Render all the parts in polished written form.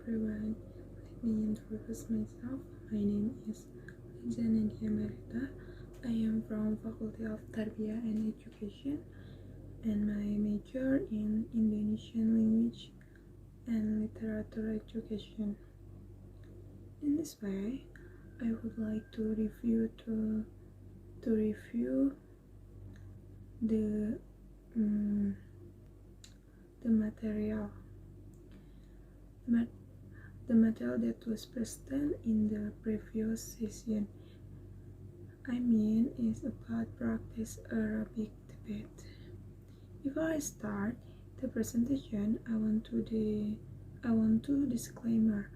everyone. Let me introduce myself. My name is Nadia Merita. I am from Faculty of Tarbiyah and Education, and my major in Indonesian language and literature education. In this way, I would like to review the the material. The material that was presented in the previous session. I mean, is about practice Arabic debate. Before I start the presentation, I want to disclaimer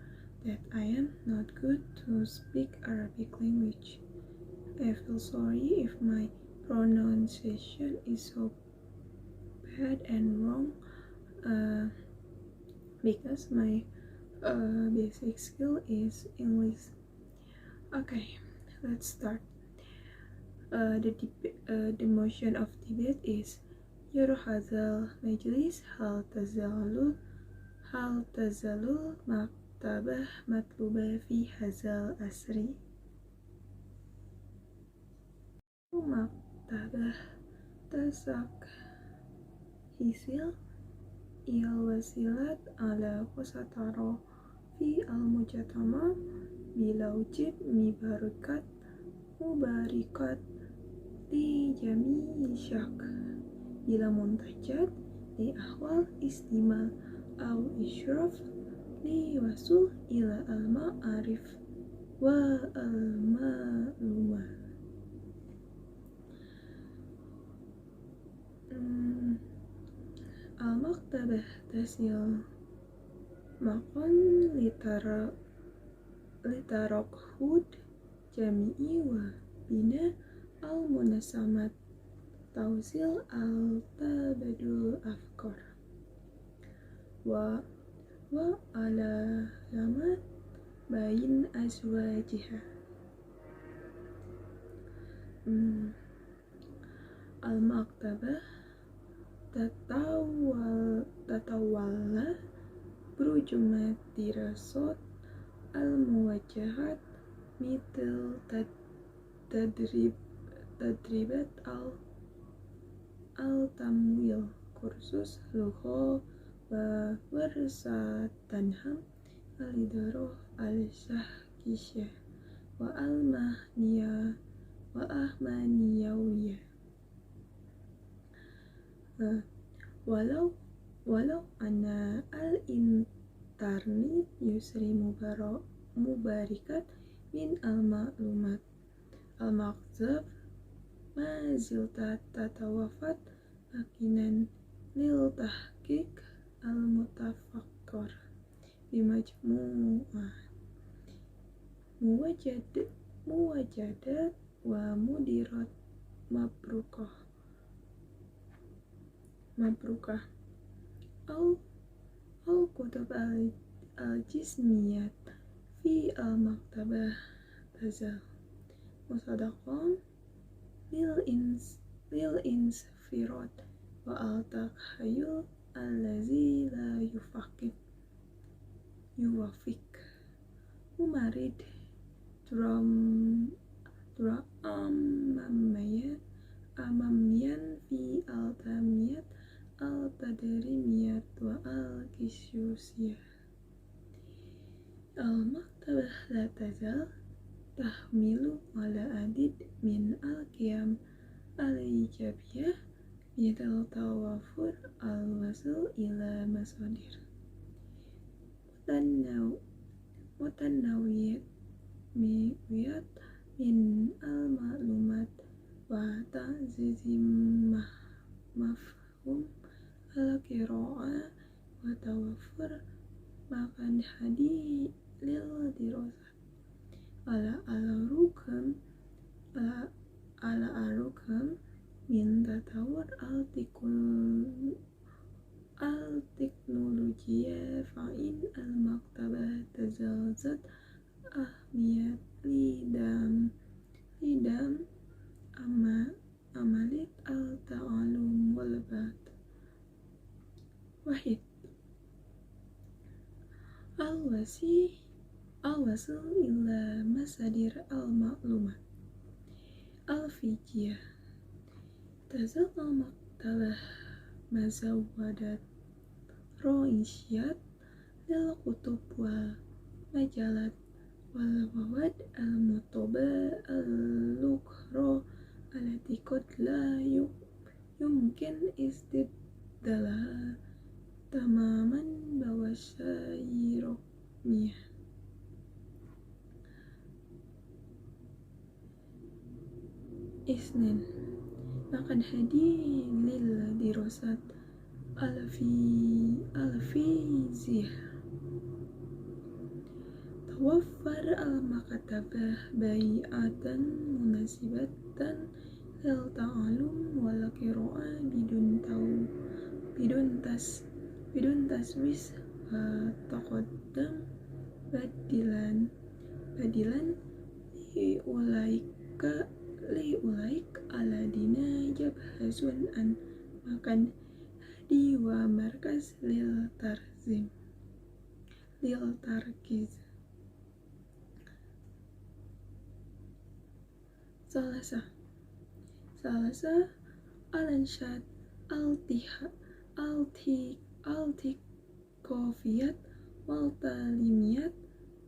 that I am not good to speak Arabic language. I feel sorry if my pronunciation is so bad and wrong, because my basic skill is English. Okay, let's start. The motion of debate is Yuru hazal majlis hal tazalul maktabah matlubah fi hazal asri. Maktabah tasak hisil il wasilat ala kusataro fi al mujatama bilaujib mubarikat li jami syak bila muntajat li ahwal istima au isyraf li wasul ila al-ma'arif wa al-ma'lumah. Al-maktabah tasil makon litarokhud jami'i wa bina al-munasamat tausil al-tabadul afkar wa ala lamat bayin azwajiha. Al-maktabah tatawalla berujumat dirasot al-muwajahat mitil tadribat al-tamwil kursus lugha wa warsatanham al-idaroh al-syahkisya wa ahmaniyawiyah. Walau anna al-internet yusri mubarikat min al-ma'lumat al-maqzab ma zilta tatawafat makinan lil tahqiq al-mutafakkar bimajmu'ah muwajadat wa mudirat mabrukah au kutub al-jismiyat fi al-maktabah tazal musadaqan lil insfirat wa al-takhayul allazi la yuwafik mumarid amamiyan fi al-tamiyat al-tadrimiyat wa al-kisyusiyah. Al-maktabah la tazal tahmilu ala adid min al-qiyam al-ijabiyah bidal tawafur al-wasul ila masadir mutanawiyat min al-ma'lumat wa ta'zizim mafhum al-qira'ah wa tawafur makan hadi lil dirasat ala al-rukam min tatawur al-teknologiya fa'in al-maktabah tazalzat ahmiyat lidam amalit al-ta'alum wal-bat. Wahid Al-wasil ila masadir al-ma'lumat al-fijiyah. Tazal al-maktabah mazawadat ro'isyat lil kutub wal majalat wal mawad al-mutoba al-lukhro alati qad la yumkin istibdalaha tamaman bawasyirokmiyah. Isnin Makan hadi lil dirosat al-fiziyah. Tawaffar al-makatabah bai'atan munasibatan lil ta'alum wal qira'ah bidun taswis taqaddam badilan liulaik aladina jabhazun an makan hadi wa markaz lil tarkiz. Salasa al-ansyad al-tikofiyat wal talimiyat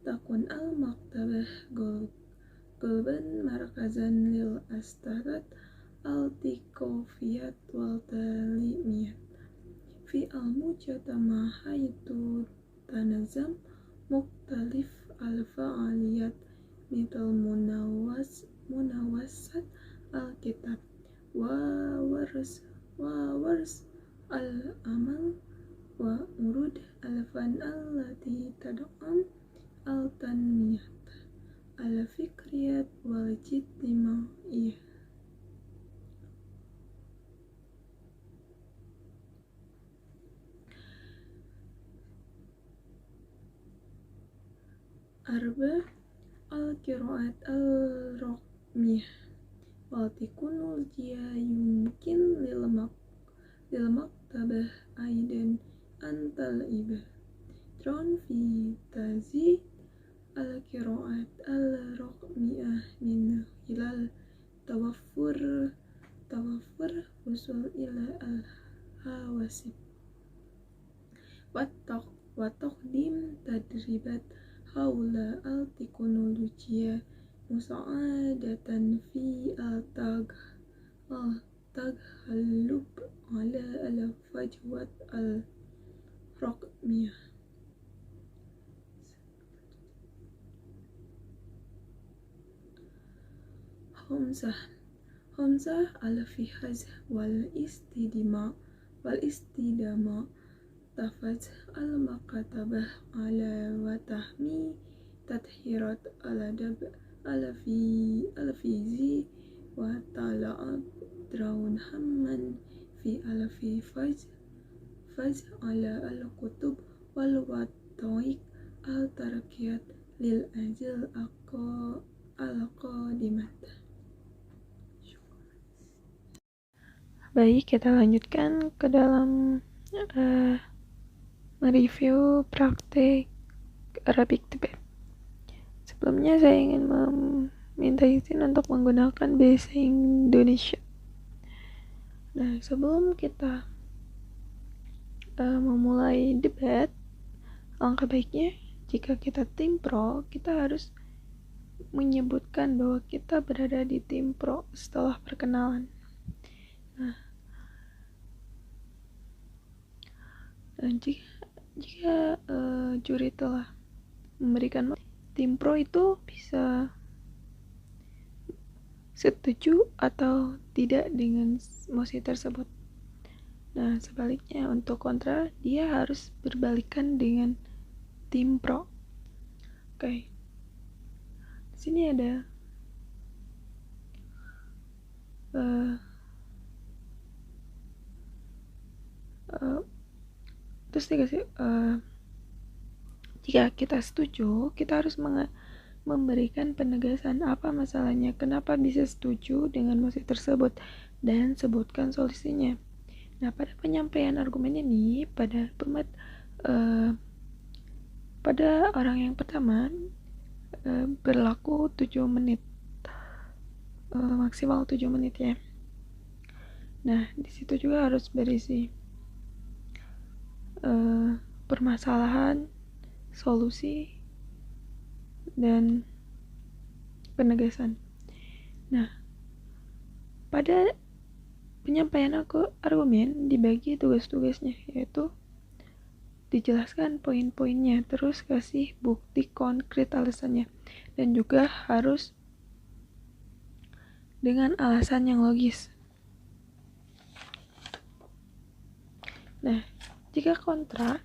takun al-maktabah golban markazan lil astadat al-tikofiyat wal talimiyat fi al-mujtama haitu tanazam muktalif al-fa'aliyat mital munawasat al-kitab wa wars al-amal wa urud al-fan allati tad'am al-tanmiyat al-fikriyat wal ijtimaiyah. Arba al-qiraat al-raqmiyah wal tikunul jia yumkin lil maktabah aidan antal ibah tron fi tazi al-qiraat al-raqmiyah min hilal tawaffur usul ila al-hawasib wa taqdim tadribat haula al-teknolojia musa'adatan fi al-taghalub ala al-fajwat al-raqmiyah. Hamzah al-fihaz wal istidama tafaz al-makatabah ala watahmi tadhirat al-adab al-fizi wa tala'ab draun hamman fi al-fi faz ala al-kutub wal wataik al-tarakiyat lil ajil al-qadimat. Baik, kita lanjutkan ke dalam mereview praktik Arabic debate. Sebelumnya saya ingin meminta izin untuk menggunakan bahasa Indonesia. Nah, sebelum kita memulai debat, alangkah baiknya jika kita tim pro, kita harus menyebutkan bahwa kita berada di tim pro setelah perkenalan. Nah, jika juri telah memberikan tim pro itu bisa setuju atau tidak dengan mosi tersebut. Nah, sebaliknya untuk kontra dia harus berbalikan dengan tim pro. Oke. Di sini ada terus dikasih jika kita setuju, kita harus memberikan penegasan apa masalahnya, kenapa bisa setuju dengan mosi tersebut, dan sebutkan solusinya. Nah, pada penyampaian argumen ini, pada pada orang yang pertama berlaku 7 menit, maksimal 7 menit ya. Nah, di situ juga harus berisi permasalahan, solusi, dan penegasan. Nah, pada penyampaian argumen dibagi tugas-tugasnya, yaitu dijelaskan poin-poinnya, terus kasih bukti konkret alasannya, dan juga harus dengan alasan yang logis. Nah, jika kontra,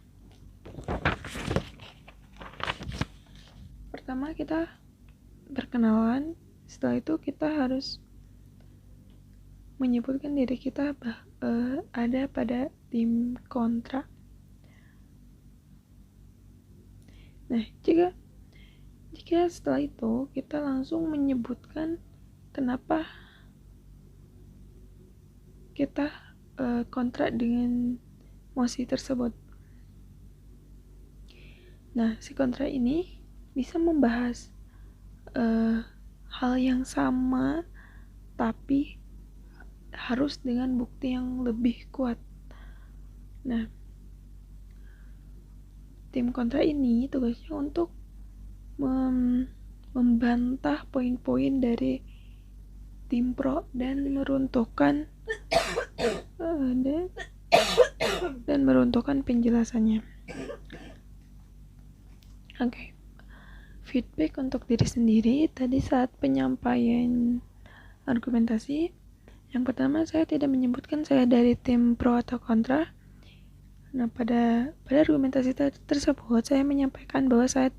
pertama kita berkenalan, setelah itu kita harus menyebutkan diri kita ada pada tim kontra. Nah, jika setelah itu kita langsung menyebutkan kenapa kita kontra dengan mosi tersebut. Nah, si kontra ini bisa membahas hal yang sama tapi harus dengan bukti yang lebih kuat. Nah, tim kontra ini tugasnya untuk membantah poin-poin dari tim pro dan meruntuhkan penjelasannya. Oke. Feedback untuk diri sendiri tadi saat penyampaian argumentasi. Yang pertama, saya tidak menyebutkan saya dari tim pro atau kontra. Nah, pada argumentasi tersebut saya menyampaikan bahwa saya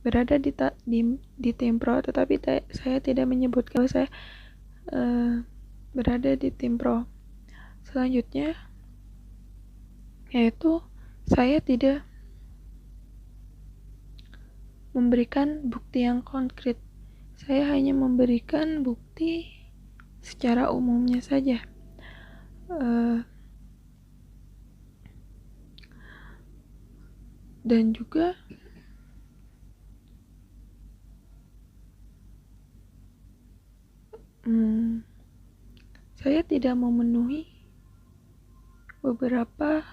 berada di tim pro, tetapi saya tidak menyebutkan bahwa saya berada di tim pro. Selanjutnya, yaitu saya tidak memberikan bukti yang konkret. Saya hanya memberikan bukti secara umumnya saja. Dan juga saya tidak memenuhi beberapa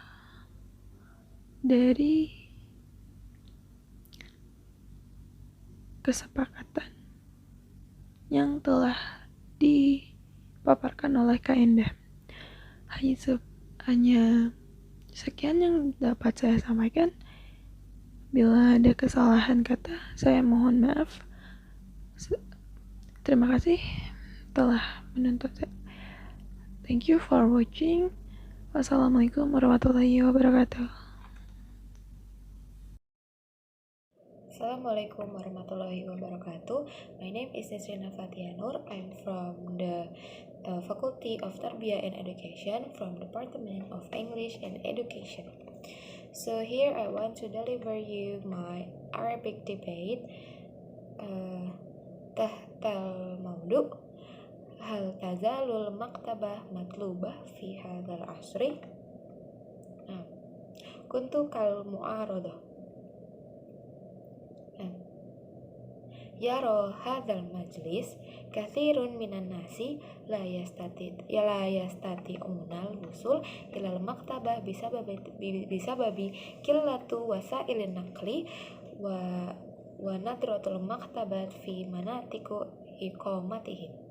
dari kesepakatan yang telah dipaparkan oleh Kak Endah. Hanya sekian yang dapat saya sampaikan. Bila ada kesalahan kata, saya mohon maaf. Terima kasih telah menonton saya. Thank you for watching. Wassalamualaikum warahmatullahi wabarakatuh. Assalamualaikum warahmatullahi wabarakatuh. My name is Nesrina Fatianur. I'm from the Faculty of Tarbiyah and Education from Department of English and Education. So here I want to deliver you my Arabic debate. Tahtal maudu hal tazalul maktabah matlubah fi hadzal asri. Kuntu kal mu'aradah. Yaro hadzal majlis katsirun minan nasi la yastati'unal wusul ilal maktabah bisababi qillatu wasailin naqli wa nadratul maktabat fi manatiku iqamatihim.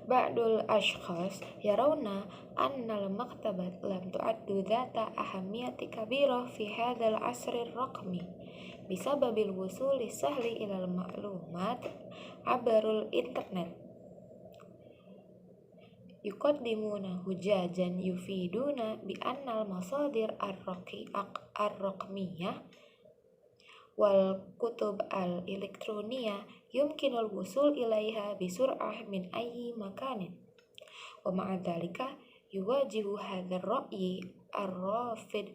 Ba'dul ashkhas yarawna annal maktabat lam tu'addu dhata ahamiyati kabirah fi hadzal asri raqmi bisababil wusuli sahli ilal ma'lumat abarul internet. Yuqaddimuna hujajan yufiduna bi annal masadir ar-raqmiyah wal kutub al-elektroniyah yumkinul wusul ilaiha bisur'ah min ayyi makanin. Wa ma'a dzalika yuwajihu hadzal ra'yi ar-rafid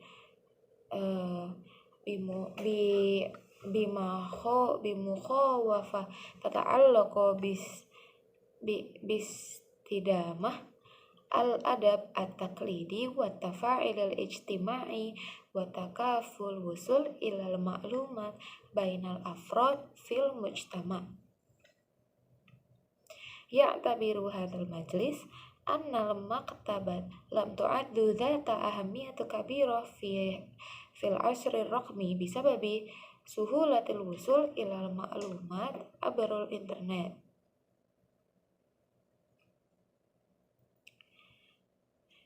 bimukhawafa tata'allaqu bis tidamah al-adab at-taqlidi wa tafa'il al-ijtima'i wa takaful wusul ilal ma'lumat bainal afrod fil mujtama'. Ya'tabiru hadzal majlis annal maktabat lam tu'addu dzata ahamiyatu kabirah fil asri raqmi bisababi suhulatil wusul ilal ma'lumat abrul internet.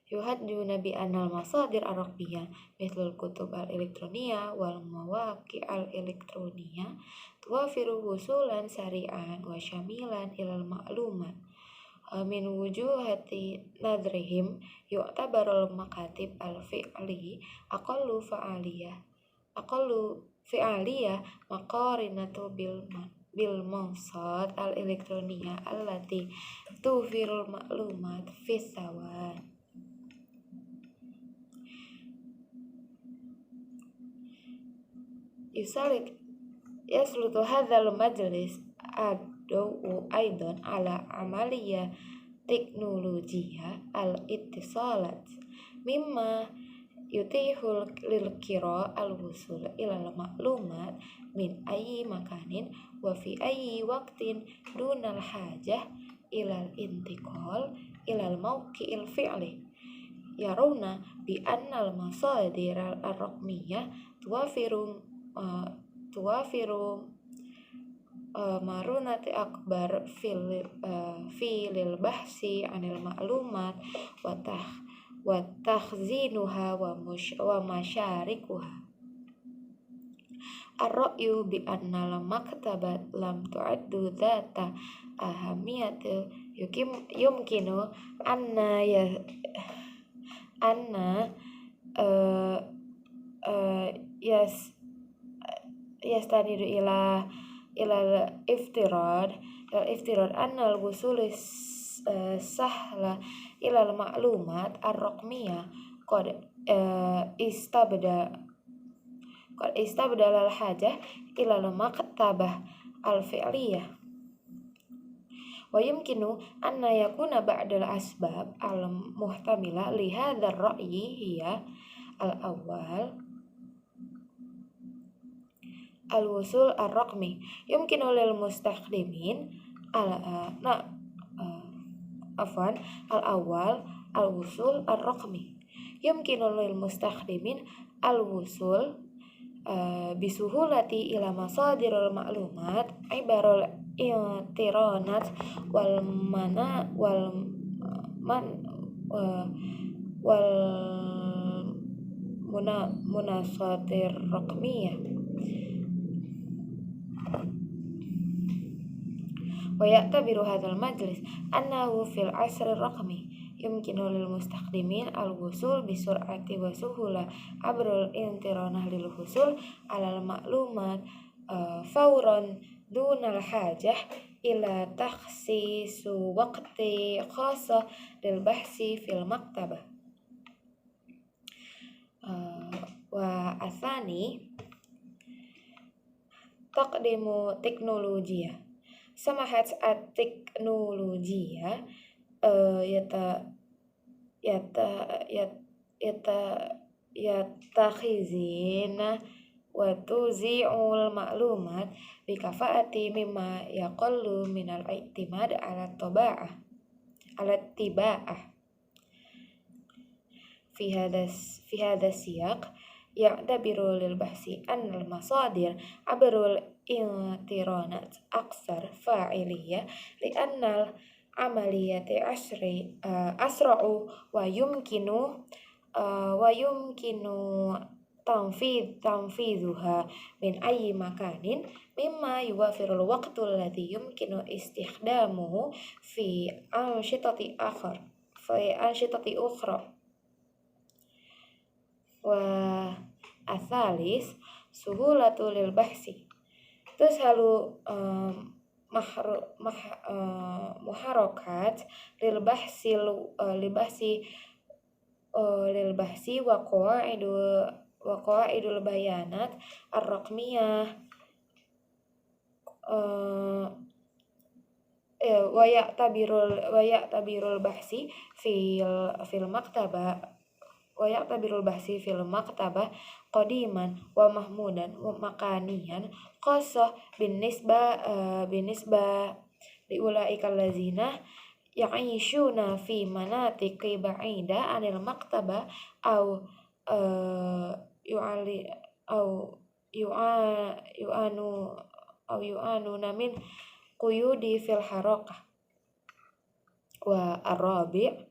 Yuhadduna bi anal masadir ar-raqmiyah mithlul kutub al-elektroniyah wal mawaqi' al-elektroniyah tuwafiru wusulan sari'an wa syamilan ilal ma'lumat. Min wujuhati nadrihim yu'tabarul makatib al-fi'li aqallu fi'aliyah maqarinatu bil mawsad al-elektroniyah allati tufirul ma'lumat fis sawan. Yaslutu hadzal majlis ad-dawu aidan ala amaliyah teknologiya al-ittisalat mimma yutihul lil qira al-wusul ilal ma'lumat min ayyi makanin wa fi ayyi waqtin dunal hajah ilal intiqal ilal mawqi'il fi'li. Yarawna bi annal masadir ar-raqmiyah tuwafiru marunati akbar filil bahsi anil ma'lumat wa takhzinuha wa masyarikuha. Ar-ra'yu bi annal maktabat lam tu'addu dzata ahamiyatu yumkinu anna yastanidu ila iftirad annal wusul sahla ilal ma'lumat ar-raqmiyah qad istabdala al-hajah ilal maktabah al-fi'liyah wa yumkinu anna yakuna ba'dal asbab al-muhtamila li hadzal ra'yi hiya al-awwal al-wusul ar-raqmi yumkinu lil mustakhdimin al-awwal al-wusul ar-raqmi yumkinu lil mustakhdimin al-wusul bisuhulati ila masadirul ma'lumat ibarul intironat wal munasadir raqmiyah. Wa ya'tabiru hadzal majlis annahu fil asri raqmi yumkinu lil mustakhdimin al-wusul bi sur'ati wa suhula abrul intironah lil husul alal ma'lumat fawran dunal hajah ila takhsisu waqti khassa lil bahsi fil maktabah. Wa athani taqdimu teknologiya samahat at-teknologiya yatakhizina wa tuzi'ul ma'lumat bikafaati mimma yaqallu minal i'timad ala tiba'ah fi hadha siyaq ya'tabiru lil bahsi annal masadir abrul intironat aksar fa'iliyah li annal amaliyati asra'u wa yumkinu tanfidhuha min ayyi makanin mimma yuwafirul waqtul ladzi yumkinu istikhdamuhu fi anshitati ukhra. Wa athalis suhulatu lil bahsi tushalu muharakat lil bahsi wa qawaidul bayanat ar-raqmiyah tabirul bahsi fil maktabah tabirul bahsi fil maktabah qadiman wa mahmudan wa makanian qassah binisbah liulaikal lazina ya'ishuna fi manatiqi ba'ida anil maktabah au yu'ali au yu'anu namin quyudi fil harakah. Wa arabi'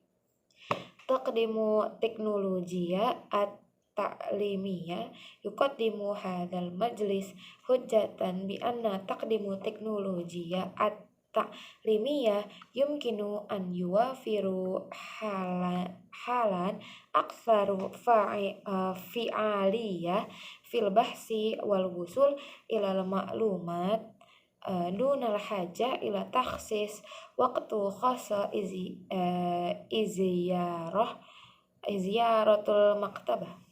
taqdimu teknologiya at-ta'limiyah yuqaddimu hadzal majlis hujjatan bi anna taqdimu teknologiya at-ta'limiyah yumkinu an yuwafiru halan aktsaru fi'aliyah fil bahsi wal wusul ilal ma'lumat dunal haja ila takhsis waktu khasa iziyaratul maktabah.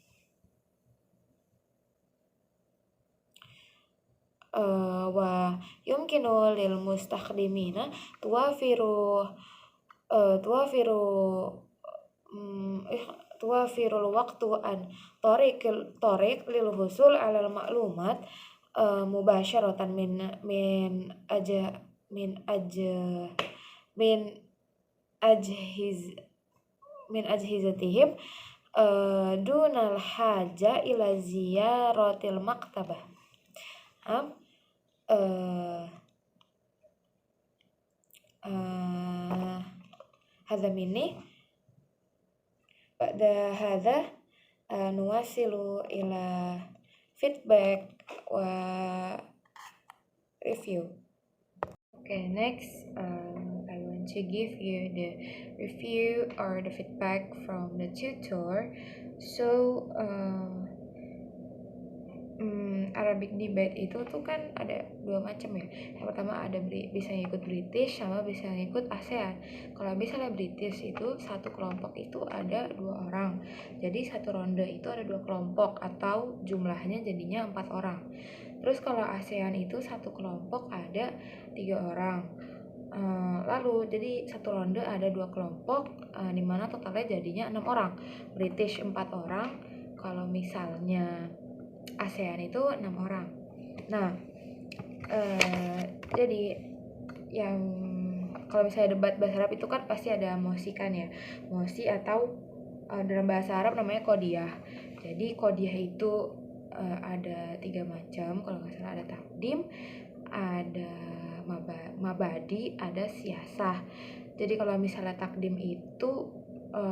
Wa yumkinu lil mustakhdimina tuwafirul waktu an tariq lil husul alal maklumat mubasyaratan min ajhizatihim dunal haja ila ziyaratil maktabah. Hadza minni ba'da hadza nuwasilu ila feedback wa review. Okay, next I want to give you the review or the feedback from the tutor. So Arabic debate itu tuh kan ada dua macam ya. Yang pertama ada bisa ngikut British sama bisa ngikut ASEAN. Kalau misalnya British itu satu kelompok itu ada 2 orang. Jadi satu ronde itu ada 2 kelompok atau jumlahnya jadinya 4 orang. Terus kalau ASEAN itu satu kelompok ada 3 orang. Lalu jadi satu ronde ada 2 kelompok dimana totalnya jadinya 6 orang. British 4 orang. Kalau misalnya ASEAN itu 6 orang. Nah, jadi yang kalau misalnya debat bahasa Arab itu kan pasti ada mosi kan ya. Mosi atau dalam bahasa Arab namanya qodiyah. Jadi qodiyah itu ada 3 macam. Kalau nggak salah ada takdim, ada mabadi, ada siasah. Jadi kalau misalnya takdim itu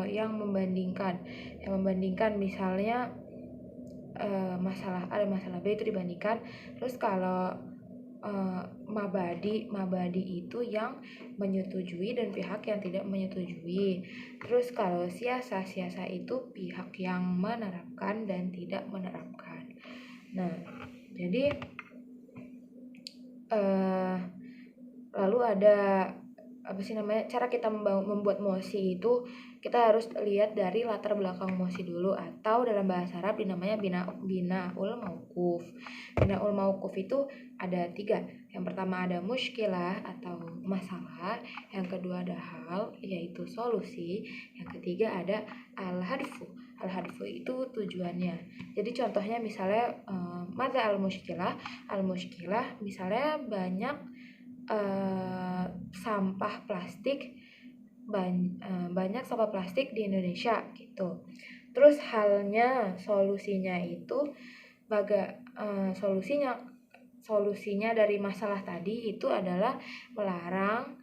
yang membandingkan misalnya masalah B itu dibandingkan. Terus kalau mabadi itu yang menyetujui dan pihak yang tidak menyetujui. Terus kalau siasa itu pihak yang menerapkan dan tidak menerapkan. Nah, jadi lalu ada cara kita membuat mosi itu kita harus lihat dari latar belakang mosi dulu, atau dalam bahasa Arab dinamanya binaul mauquf. Binaul mauquf itu ada 3. Yang pertama ada muskilah atau masalah, yang kedua ada hal yaitu solusi, yang ketiga ada al-hadfu. Al-hadfu itu tujuannya. Jadi contohnya misalnya madza al-muskilah misalnya banyak sampah plastik banyak sampah plastik di Indonesia gitu. Terus solusinya itu solusinya dari masalah tadi itu adalah melarang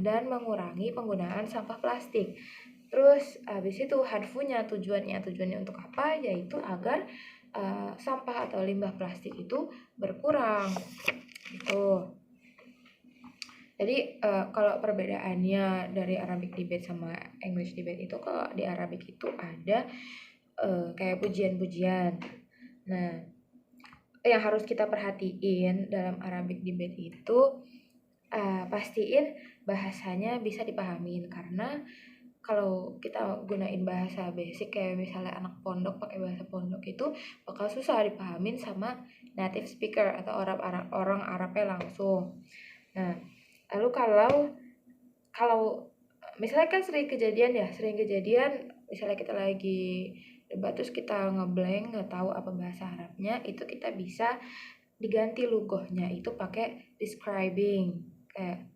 dan mengurangi penggunaan sampah plastik. Terus habis itu hadfunya tujuannya untuk apa? Yaitu agar sampah atau limbah plastik itu berkurang gitu. Jadi kalau perbedaannya dari Arabic debate sama English debate itu, kalau di Arabic itu ada kayak pujian-pujian. Nah, yang harus kita perhatiin dalam Arabic debate itu pastiin bahasanya bisa dipahamin, karena kalau kita gunain bahasa basic kayak misalnya anak pondok pakai bahasa pondok itu bakal susah dipahamin sama native speaker atau orang Arabnya langsung. Nah, Lalu kalau misalnya kan sering kejadian misalnya kita lagi debat terus kita ngeblank nggak tahu apa bahasa Arabnya, itu kita bisa diganti lugohnya itu pakai describing, kayak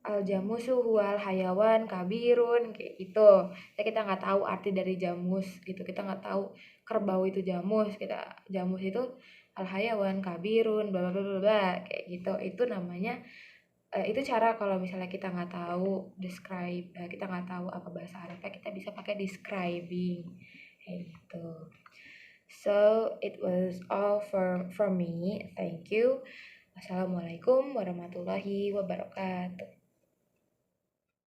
al jamusu huwal hayawan kabirun kayak gitu. Kita nggak tahu arti dari jamus gitu, kita nggak tahu kerbau itu jamus, jamus itu al hayawan kabirun bla bla bla bla kayak gitu. Itu namanya itu cara kalau misalnya kita nggak tahu kita nggak tahu apa bahasa Arabnya, kita bisa pakai describing kayak gitu. So it was all from me. Thank you. Wassalamualaikum warahmatullahi wabarakatuh.